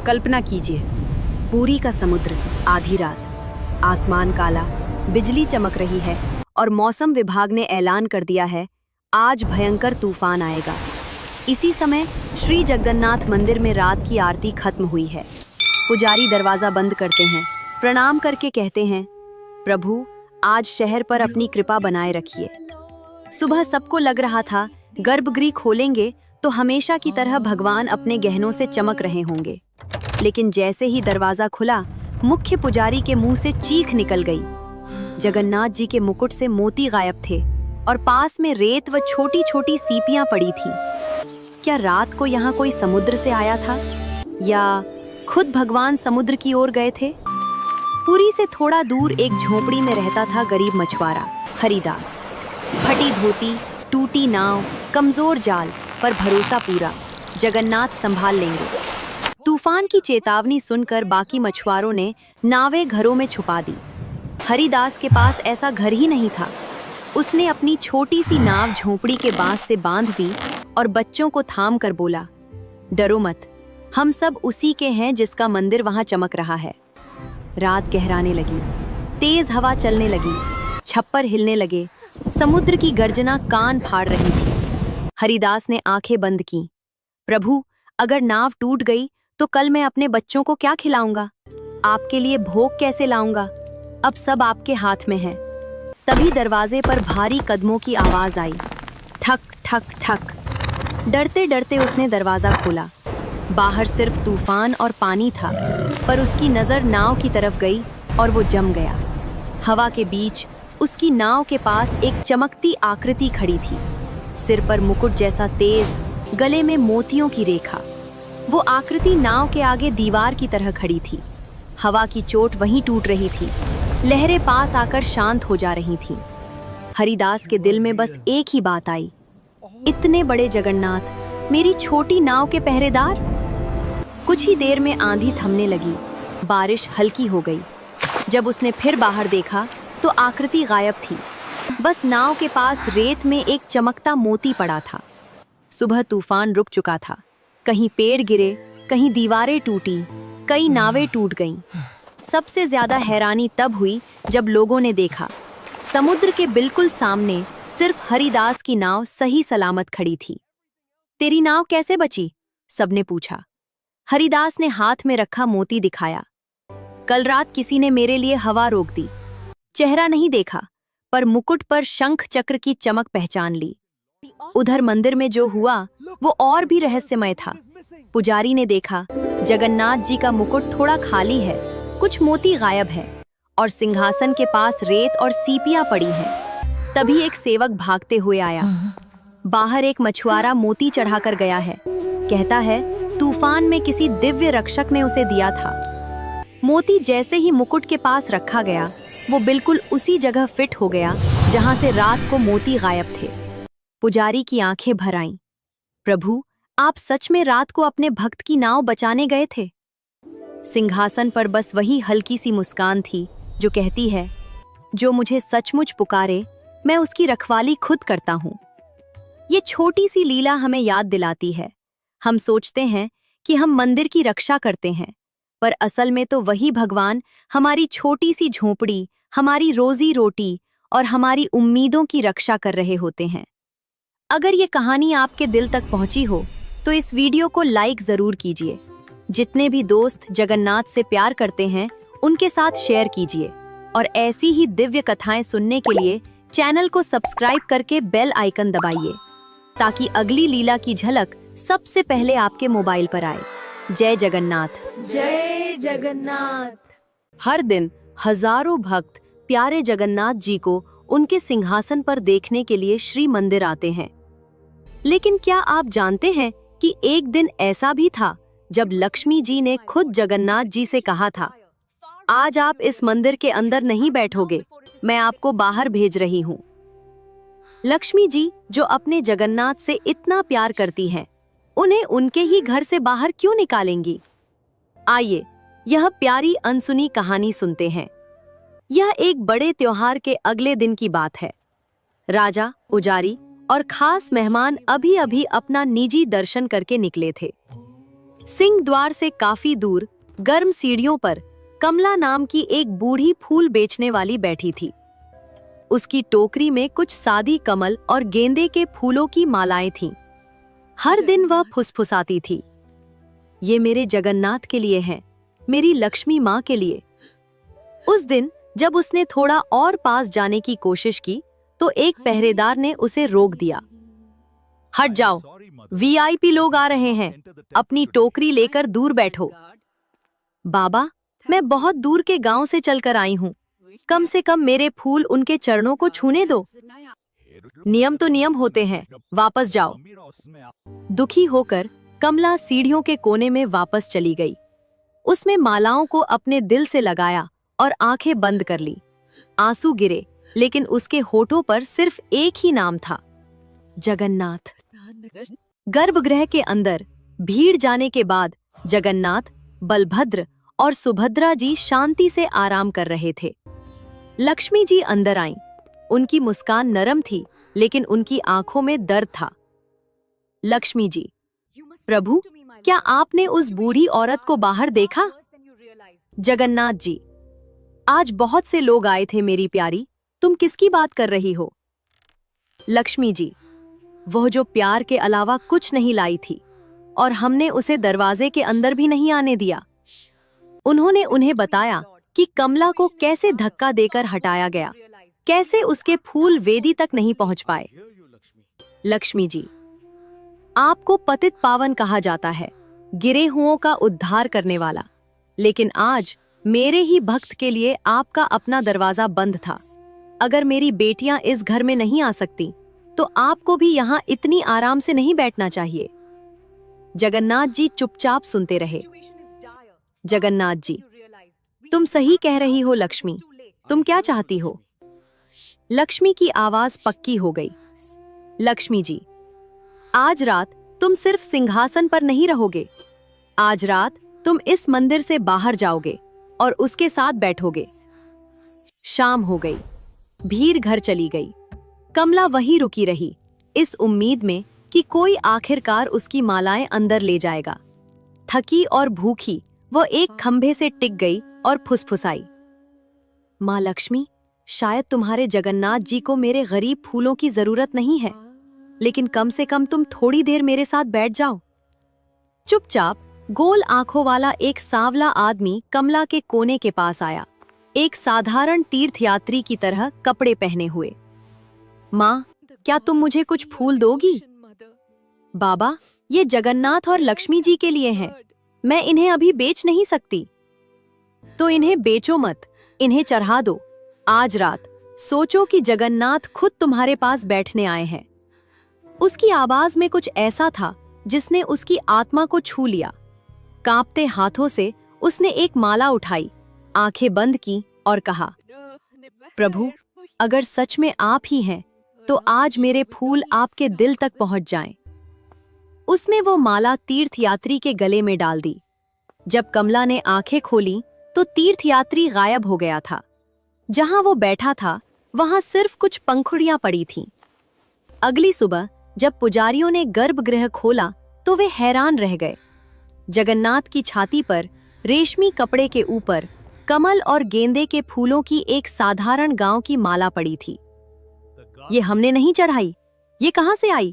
कल्पना कीजिए, पूरी का समुद्र, आधी रात, आसमान काला, बिजली चमक रही है और मौसम विभाग ने ऐलान कर दिया है, आज भयंकर तूफान आएगा। इसी समय श्री जगन्नाथ मंदिर में रात की आरती खत्म हुई है। पुजारी दरवाजा बंद करते हैं, प्रणाम करके कहते हैं, प्रभु आज शहर पर अपनी कृपा बनाए रखिए। सुबह सबको लग रहा था गर्भगृह खोलेंगे तो हमेशा की तरह भगवान अपने गहनों से चमक रहे होंगे, लेकिन जैसे ही दरवाजा खुला, मुख्य पुजारी के मुंह से चीख निकल गई। जगन्नाथ जी के मुकुट से मोती गायब थे और पास में रेत व छोटी छोटी सीपियां पड़ी थी। क्या रात को यहाँ कोई समुद्र से आया था या खुद भगवान समुद्र की ओर गए थे? पुरी से थोड़ा दूर एक झोपड़ी में रहता था गरीब मछुआरा हरिदास। फटी धोती, टूटी नाव, कमजोर जाल, पर भरोसा पूरा, जगन्नाथ संभाल लेंगे। तूफान की चेतावनी सुनकर बाकी मछुआरों ने नावें घरों में छुपा दी। हरिदास के पास ऐसा घर ही नहीं था। उसने अपनी छोटी सी नाव झोपड़ी के बांस से बांध दी और बच्चों को थाम कर बोला, डरो मत, हम सब उसी के हैं जिसका मंदिर वहां चमक रहा है। रात गहराने लगी, तेज हवा चलने लगी, छप्पर हिलने लगे, समुद्र की गर्जना कान फाड़ रही थी। हरिदास ने आंखें बंद की। प्रभु, अगर नाव टूट गई तो कल मैं अपने बच्चों को क्या खिलाऊंगा? आपके लिए भोग कैसे लाऊंगा? अब सब आपके हाथ में है। तभी दरवाजे पर भारी कदमों की आवाज आई, ठक ठक ठक। डरते डरते उसने दरवाजा खोला। बाहर सिर्फ तूफान और पानी था, पर उसकी नजर नाव की तरफ गई और वो जम गया। हवा के बीच उसकी नाव के पास एक चमकती आकृति खड़ी थी, सिर पर मुकुट जैसा तेज, गले में मोतियों की रेखा। वो आकृति नाव के आगे दीवार की तरह खड़ी थी। हवा की चोट वहीं टूट रही थी, लहरें पास आकर शांत हो जा रही थीं। हरिदास के दिल में बस एक ही बात आई, इतने बड़े जगन्नाथ, मेरी छोटी नाव के पहरेदार। कुछ ही देर में आंधी थमने लगी, बारिश हल्की हो गई। जब उसने फिर बाहर देखा तो आकृति गायब थी। बस नाव के पास रेत में एक चमकता मोती पड़ा था। सुबह तूफान रुक चुका था। कहीं पेड़ गिरे, कहीं दीवारें टूटी, कई नावें टूट गईं। सबसे ज्यादा हैरानी तब हुई जब लोगों ने देखा, समुद्र के बिल्कुल सामने सिर्फ हरिदास की नाव सही सलामत खड़ी थी। तेरी नाव कैसे बची? सबने पूछा। हरिदास ने हाथ में रखा मोती दिखाया। कल रात किसी ने मेरे लिए हवा रोक दी। चेहरा नहीं देखा, पर मुकुट पर शंख चक्र की चमक पहचान ली। उधर मंदिर में जो हुआ वो और भी रहस्यमय था। पुजारी ने देखा, जगन्नाथ जी का मुकुट थोड़ा खाली है, कुछ मोती गायब है और सिंहासन के पास रेत और सीपियां पड़ी हैं। तभी एक सेवक भागते हुए आया। बाहर एक मछुआरा मोती चढ़ाकर गया है। कहता है, तूफान में किसी दिव्य रक्षक ने उसे दिया था। मोती जैसे ही मुकुट के पास रखा गया, वो बिल्कुल उसी जगह फिट हो गया जहां से रात को मोती गायब थे। पुजारी की आंखें भर आईं। प्रभु, आप सच में रात को अपने भक्त की नाव बचाने गए थे? सिंहासन पर बस वही हल्की सी मुस्कान थी जो कहती है, जो मुझे सचमुच पुकारे, मैं उसकी रखवाली खुद करता हूँ। ये छोटी सी लीला हमें याद दिलाती है। हम सोचते हैं कि हम मंदिर की रक्षा करते हैं, पर असल में तो वही भगवान हमारी छोटी सी झोपड़ी, हमारी रोजी रोटी और हमारी उम्मीदों की रक्षा कर रहे होते हैं। अगर ये कहानी आपके दिल तक पहुंची हो तो इस वीडियो को लाइक जरूर कीजिए। जितने भी दोस्त जगन्नाथ से प्यार करते हैं उनके साथ शेयर कीजिए और ऐसी ही दिव्य कथाएं सुनने के लिए चैनल को सब्सक्राइब करके बेल आइकन दबाइए, ताकि अगली लीला की झलक सबसे पहले आपके मोबाइल पर आए। जय जगन्नाथ। जय जगन्नाथ। हर दिन हजारों भक्त प्यारे जगन्नाथ जी को उनके सिंहासन पर देखने के लिए श्री मंदिर आते हैं। लेकिन क्या आप जानते हैं कि एक दिन ऐसा भी था जब लक्ष्मी जी ने खुद जगन्नाथ जी से कहा था, आज आप इस मंदिर के अंदर नहीं बैठोगे, मैं आपको बाहर भेज रही हूँ। लक्ष्मी जी जो अपने जगन्नाथ से इतना प्यार करती हैं, उन्हें उनके ही घर से बाहर क्यों निकालेंगी? आइए यह प्यारी अनसुनी कहानी सुनते हैं। यह एक बड़े त्योहार के अगले दिन की बात है। राजा, पुजारी और खास मेहमान अभी अभी अपना निजी दर्शन करके निकले थे। सिंह द्वार से काफी दूर गर्म सीढ़ियों पर कमला नाम की एक बूढ़ी फूल बेचने वाली बैठी थी। उसकी टोकरी में कुछ सादी कमल और गेंदे के फूलों की मालाएं थीं। हर दिन वह फुसफुसाती थी, ये मेरे जगन्नाथ के लिए है, मेरी लक्ष्मी माँ के लिए। उस दिन जब उसने थोड़ा और पास जाने की कोशिश की तो एक पहरेदार ने उसे रोक दिया। हट जाओ, वीआईपी लोग आ रहे हैं, अपनी टोकरी लेकर दूर बैठो। बाबा, मैं बहुत दूर के गांव से चलकर आई हूँ, कम से कम मेरे फूल उनके चरणों को छूने दो। नियम तो नियम होते हैं, वापस जाओ। दुखी होकर कमला सीढ़ियों के कोने में वापस चली गई। उसमें मालाओं को अपने दिल से लगाया और आंखें बंद कर ली। आंसू गिरे, लेकिन उसके होठों पर सिर्फ एक ही नाम था, जगन्नाथ। गर्भगृह के अंदर भीड़ जाने के बाद जगन्नाथ, बलभद्र और सुभद्रा जी शांति से आराम कर रहे थे। लक्ष्मी जी अंदर आईं। उनकी मुस्कान नरम थी, लेकिन उनकी आंखों में दर्द था। लक्ष्मी जी, प्रभु, क्या आपने उस बूढ़ी औरत को बाहर देखा? जगन्नाथ जी, आज बहुत से लोग आए थे मेरी प्यारी, तुम किसकी बात कर रही हो? लक्ष्मी जी, वह जो प्यार के अलावा कुछ नहीं लाई थी और हमने उसे दरवाजे के अंदर भी नहीं आने दिया। उन्होंने उन्हें बताया कि कमला को कैसे धक्का देकर हटाया गया, कैसे उसके फूल वेदी तक नहीं पहुंच पाए। लक्ष्मी जी, आपको पतित पावन कहा जाता है, गिरे हुओं का उद्धार करने वाला, लेकिन आज मेरे ही भक्त के लिए आपका अपना दरवाजा बंद था। अगर मेरी बेटियां इस घर में नहीं आ सकती तो आपको भी यहाँ इतनी आराम से नहीं बैठना चाहिए। जगन्नाथ जी चुपचाप सुनते रहे। जगन्नाथ जी, तुम सही कह रही हो लक्ष्मी, तुम क्या चाहती हो? लक्ष्मी की आवाज पक्की हो गई। लक्ष्मी जी, आज रात तुम सिर्फ सिंहासन पर नहीं रहोगे, आज रात तुम इस मंदिर से बाहर जाओगे और उसके साथ बैठोगे। शाम हो गई, भीड़ घर चली गई। कमला वहीं रुकी रही, इस उम्मीद में कि कोई आखिरकार उसकी मालाएं अंदर ले जाएगा। थकी और भूखी वो एक खंभे से टिक गई और फुसफुसाई, माँ लक्ष्मी, शायद तुम्हारे जगन्नाथ जी को मेरे गरीब फूलों की जरूरत नहीं है, लेकिन कम से कम तुम थोड़ी देर मेरे साथ बैठ जाओ। चुपचाप गोल आंखों वाला एक सांवला आदमी कमला के कोने के पास आया, एक साधारण तीर्थयात्री की तरह कपड़े पहने हुए। माँ, क्या तुम मुझे कुछ फूल दोगी? बाबा, ये जगन्नाथ और लक्ष्मी जी के लिए हैं, मैं इन्हें अभी बेच नहीं सकती। तो इन्हें बेचो मत, इन्हें चढ़ा दो। आज रात सोचो कि जगन्नाथ खुद तुम्हारे पास बैठने आए हैं। उसकी आवाज में कुछ ऐसा था जिसने उसकी आत्मा को छू लिया। कांपते हाथों से उसने एक माला उठाई, आंखें बंद की और कहा, प्रभु, अगर सच में आप ही हैं तो आज मेरे फूल आपके दिल तक पहुंच जाएं। उसने वो माला तीर्थयात्री के गले में डाल दी। जब कमला ने आंखें खोली तो तीर्थयात्री गायब हो गया था। जहां वो बैठा था वहां सिर्फ कुछ पंखुड़ियां पड़ी थीं। अगली सुबह जब पुजारियों ने गर्भगृह खोला तो वे हैरान रह गए। जगन्नाथ की छाती पर रेशमी कपड़े के ऊपर कमल और गेंदे के फूलों की एक साधारण गांव की माला पड़ी थी। ये हमने नहीं चढ़ाई, ये कहां से आई?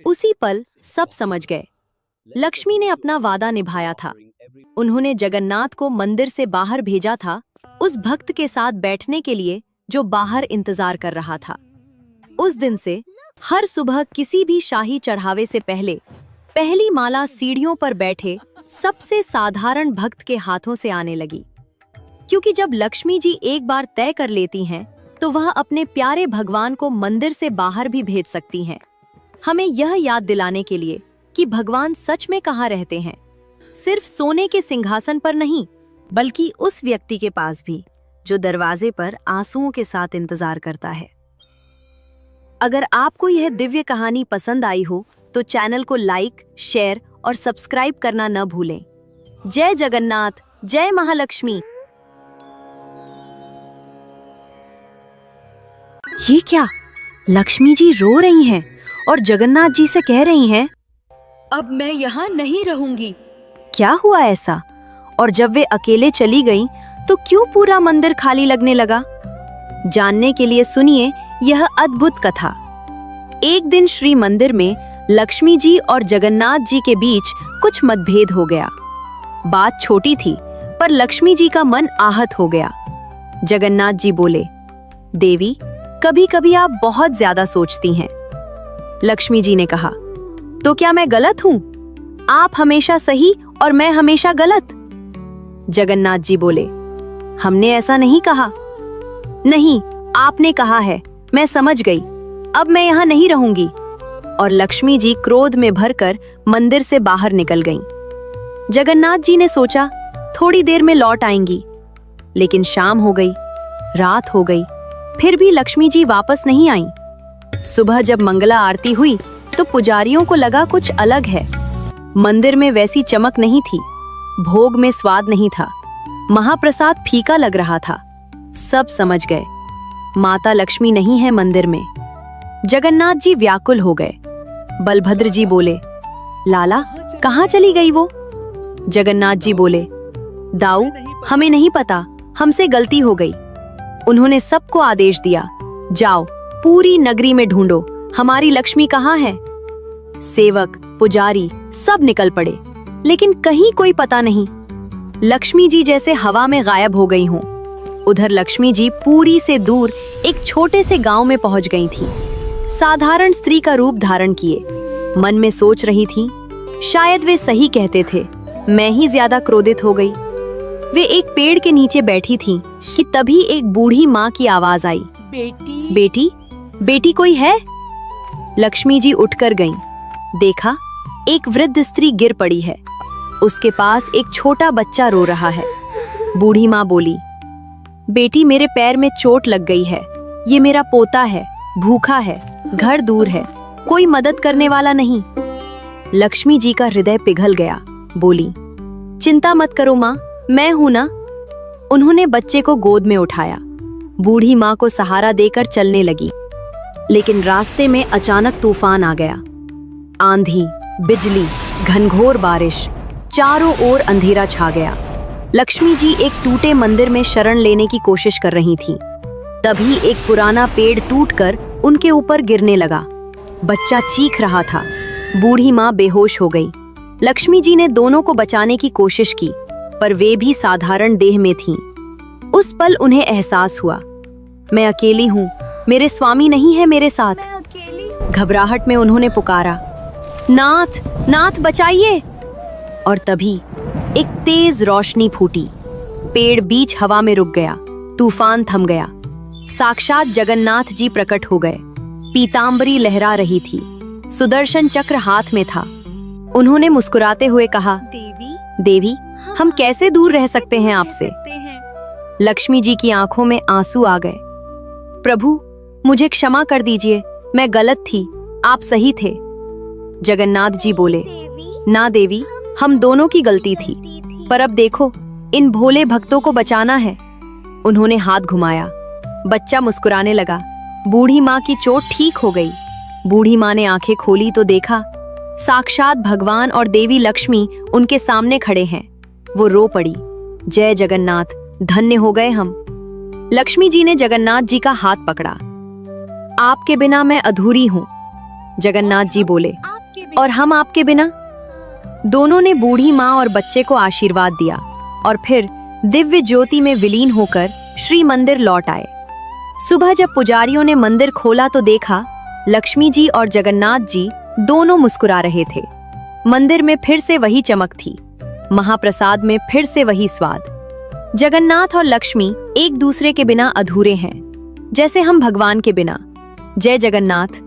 उसी पल सब समझ गए। लक्ष्मी ने अपना वादा निभाया था। उन्होंने जगन्नाथ को मंदिर से बाहर भेजा था, उस भक्त के साथ बैठने के लिए जो बाहर इंतजार कर रहा था। उस दिन से हर सुबह किसी भी शाही चढ़ावे से पहले पहली माला सीढ़ियों पर बैठे सबसे साधारण भक्त के हाथों से आने लगी, क्योंकि जब लक्ष्मी जी एक बार तय कर लेती हैं तो वह अपने प्यारे भगवान को मंदिर से बाहर भी भेज सकती हैं। हमें यह याद दिलाने के लिए कि भगवान सच में कहाँ रहते हैं, सिर्फ सोने के सिंहासन पर नहीं, बल्कि उस व्यक्ति के पास भी जो दरवाजे पर आंसुओं के साथ इंतजार करता है। अगर आपको यह दिव्य कहानी पसंद आई हो तो चैनल को लाइक, शेयर और सब्सक्राइब करना न भूलें। जय जगन्नाथ, जय महालक्ष्मी। ये क्या? लक्ष्मी जी रो रही हैं और जगन्नाथ जी से कह रही हैं, अब मैं यहाँ नहीं रहूंगी, क्या हुआ ऐसा? और जब वे अकेले चली गईं, तो क्यों पूरा मंदिर खाली लगने लगा? जानने के लिए सुनिए यह अद्भुत कथा। एक दिन श्री मंदिर में लक्ष्मी जी और जगन्नाथ जी के बीच कुछ मतभेद हो गया। बात छोटी थी, पर लक्ष्मी जी का मन आहत हो गया। जगन्नाथ जी बोले, देवी, कभी कभी आप बहुत ज्यादा सोचती हैं। लक्ष्मी जी ने कहा, तो क्या मैं गलत हूं? आप हमेशा सही और मैं हमेशा गलत? जगन्नाथ जी बोले, हमने ऐसा नहीं कहा। नहीं, आपने कहा है, मैं समझ गई। अब मैं यहाँ नहीं रहूंगी। और लक्ष्मी जी क्रोध में भरकर मंदिर से बाहर निकल गईं। जगन्नाथ जी ने सोचा थोड़ी देर में लौट आएंगी, लेकिन शाम हो गई, रात हो गई, फिर भी लक्ष्मी जी वापस नहीं आईं। सुबह जब मंगला आरती हुई तो पुजारियों को लगा कुछ अलग है। मंदिर में वैसी चमक नहीं थी, भोग में स्वाद नहीं था, महाप्रसाद फीका लग रहा था। सब समझ गए, माता लक्ष्मी नहीं है मंदिर में। जगन्नाथ जी व्याकुल हो गए। बलभद्र जी बोले, लाला, कहाँ चली गई वो? जगन्नाथ जी बोले, दाऊ, हमें नहीं पता, हमसे गलती हो गई। उन्होंने सबको आदेश दिया, जाओ पूरी नगरी में ढूंढो, हमारी लक्ष्मी कहाँ है। सेवक, पुजारी सब निकल पड़े, लेकिन कहीं कोई पता नहीं। लक्ष्मी जी जैसे हवा में गायब हो गई हों। उधर लक्ष्मी जी पुरी से दूर एक छोटे से गांव में पहुंच गई थी। साधारण स्त्री का रूप धारण किए मन में सोच रही थी, शायद वे सही कहते थे, मैं ही ज्यादा क्रोधित हो गई। वे एक पेड़ के नीचे बैठी थीं कि तभी एक बूढ़ी माँ की आवाज आई, बेटी, बेटी, बेटी कोई है? लक्ष्मी जी उठकर गईं। देखा, एक वृद्ध स्त्री गिर पड़ी है। उसके पास एक छोटा बच्चा रो रहा है। बूढ़ी माँ बोली, बेटी, मेरे पैर में चोट लग गई है। ये मेरा पोता है, भूखा है, घर दूर है, कोई मदद करने वाला नहीं। लक्ष्मी जी का हृदय पिघल गया। बोली, चिंता मत करो माँ, मैं हूं ना। उन्होंने बच्चे को गोद में उठाया। बूढ़ी माँ को सहारा देकर चलने लगी, लेकिन रास्ते में अचानक तूफान आ गया। आंधी, बिजली, घनघोर बारिश, चारों ओर अंधेरा छा गया। लक्ष्मी जी एक टूटे मंदिर में शरण लेने की कोशिश कर रही थीं। तभी एक पुराना पेड़ टूटकर उनके ऊपर गिरने लगा। बच्चा चीख रहा था। बूढ़ी माँ बेहोश हो गई। लक्ष्मी जी ने दोनों को बचाने की कोशिश की, पर वे भी साधारण देह में थीं। उस पल उन्हें एहसास हुआ, मैं अकेली हूँ, मेरे स्वामी नहीं है मेरे साथ। घबराहट में उन्होंने पुकारा, नाथ, नाथ बचाइए। और तभी एक तेज रोशनी फूटी। पेड़ बीच हवा में रुक गया। तूफान थम गया। साक्षात जगन्नाथ जी प्रकट हो गए। पीतांबरी लहरा रही थी। सुदर्शन चक्र हाथ में था। उन्होंने मुस्कुराते हुए कहा, देवी, हम कैसे दूर रह सकते हैं आपसे? लक्ष्मी जी की आंखों में आंसू आ गए। प्रभु, मुझे क्षमा कर दीजिए, मैं गलत थी, आप सही थे। जगन्नाथ जी बोले, ना देवी, हम दोनों की गलती थी, पर अब देखो, इन भोले भक्तों को बचाना है। उन्होंने हाथ घुमाया। बच्चा मुस्कुराने लगा। बूढ़ी माँ की चोट ठीक हो गई। बूढ़ी माँ ने आंखें खोली तो देखा, साक्षात भगवान और देवी लक्ष्मी उनके सामने खड़े हैं। वो रो पड़ी, जय जगन्नाथ, धन्य हो गए हम। लक्ष्मी जी ने जगन्नाथ जी का हाथ पकड़ा। आपके बिना मैं अधूरी हूँ। जगन्नाथ जी बोले, और हम आपके बिना? दोनों ने बूढ़ी माँ और बच्चे को आशीर्वाद दिया और फिर दिव्य ज्योति में विलीन होकर श्री मंदिर लौट आए। सुबह जब पुजारियों ने मंदिर खोला तो देखा, लक्ष्मी जी और जगन्नाथ जी दोनों मुस्कुरा रहे थे। मंदिर में फिर से वही चमक थी। महाप्रसाद में फिर से वही स्वाद। जगन्नाथ और लक्ष्मी एक दूसरे के बिना अधूरे हैं, जैसे हम भगवान के बिना। जय जगन्नाथ।